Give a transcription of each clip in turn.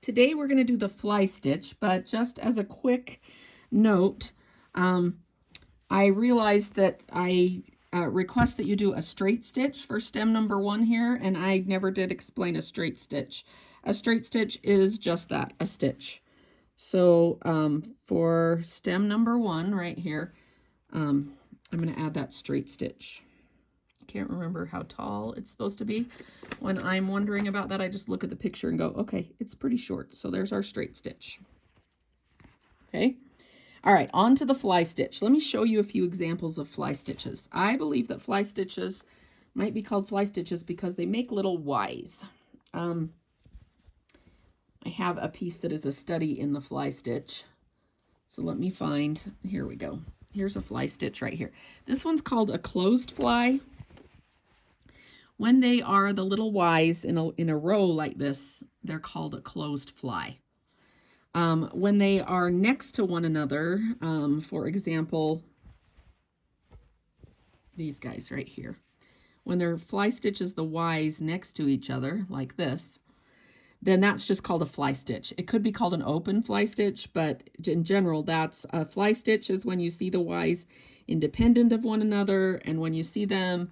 Today we're going to do the fly stitch, but just as a quick note, I realized that I request that you do a straight stitch for stem number 1 here, and I never did explain a straight stitch. A straight stitch is just that, a stitch. So for stem number 1 right here, I'm going to add that straight stitch. Can't remember how tall it's supposed to be. When I'm wondering about that, I just look at the picture and go, okay, it's pretty short. So there's our straight stitch. Okay. All right, on to the fly stitch. Let me show you a few examples of fly stitches. I believe that fly stitches might be called fly stitches because they make little Ys. I have a piece that is a study in the fly stitch. So let me find, here we go. Here's a fly stitch right here. This one's called a closed fly. When they are the little Ys in a row like this, they're called a closed fly. When they are next to one another, for example, these guys right here, when they're fly stitches the Ys next to each other like this, then that's just called a fly stitch. It could be called an open fly stitch, but in general, that's a fly stitch is when you see the Ys independent of one another, and when you see them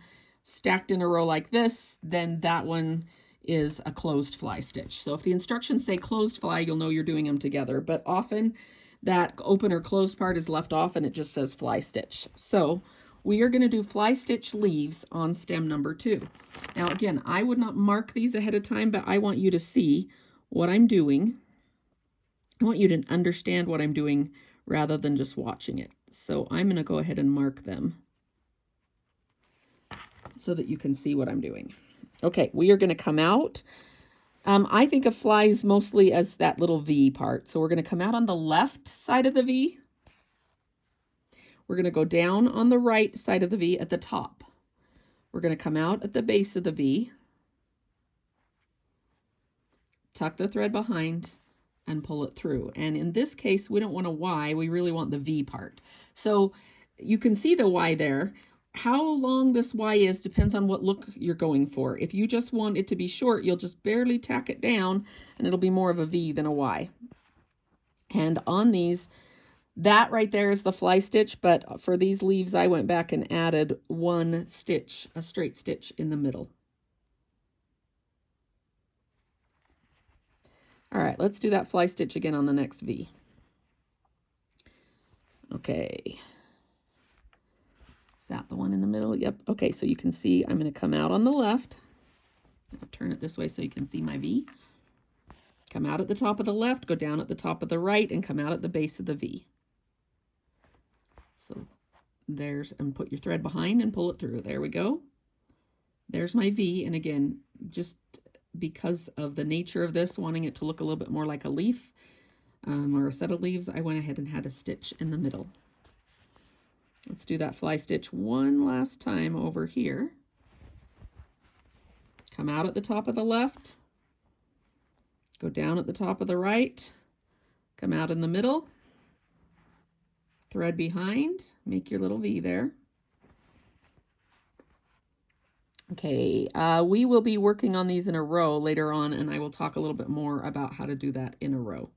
stacked in a row like this, then that one is a closed fly stitch. So if the instructions say closed fly, you'll know you're doing them together, but often that open or closed part is left off and it just says fly stitch. So we are going to do fly stitch leaves on stem number 2. Now again, I would not mark these ahead of time, but I want you to see what I'm doing. I want you to understand what I'm doing rather than just watching it. So I'm going to go ahead and mark them so that you can see what I'm doing. Okay, we are going to come out. I think of flies mostly as that little V part. So we're going to come out on the left side of the V. We're going to go down on the right side of the V at the top. We're going to come out at the base of the V, tuck the thread behind, and pull it through. And in this case, we don't want a Y, we really want the V part. So you can see the Y there. How long this Y is depends on what look you're going for. If you just want it to be short, you'll just barely tack it down and it'll be more of a V than a Y. And on these, that right there is the fly stitch, but for these leaves, I went back and added one stitch, a straight stitch in the middle. All right, let's do that fly stitch again on the next V. Okay. Is that the one in the middle? Yep. Okay, so you can see I'm going to come out on the left. I'll turn it this way so you can see my V. Come out at the top of the left, go down at the top of the right, and come out at the base of the V. So there's, and put your thread behind and pull it through. There we go. There's my V. And again, just because of the nature of this, wanting it to look a little bit more like a leaf or a set of leaves, I went ahead and had a stitch in the middle. Let's do that fly stitch one last time over here. Come out at the top of the left, go down at the top of the right, come out in the middle, thread behind, make your little V there. Okay, we will be working on these in a row later on, and I will talk a little bit more about how to do that in a row.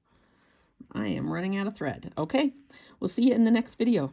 I am running out of thread. Okay, we'll see you in the next video.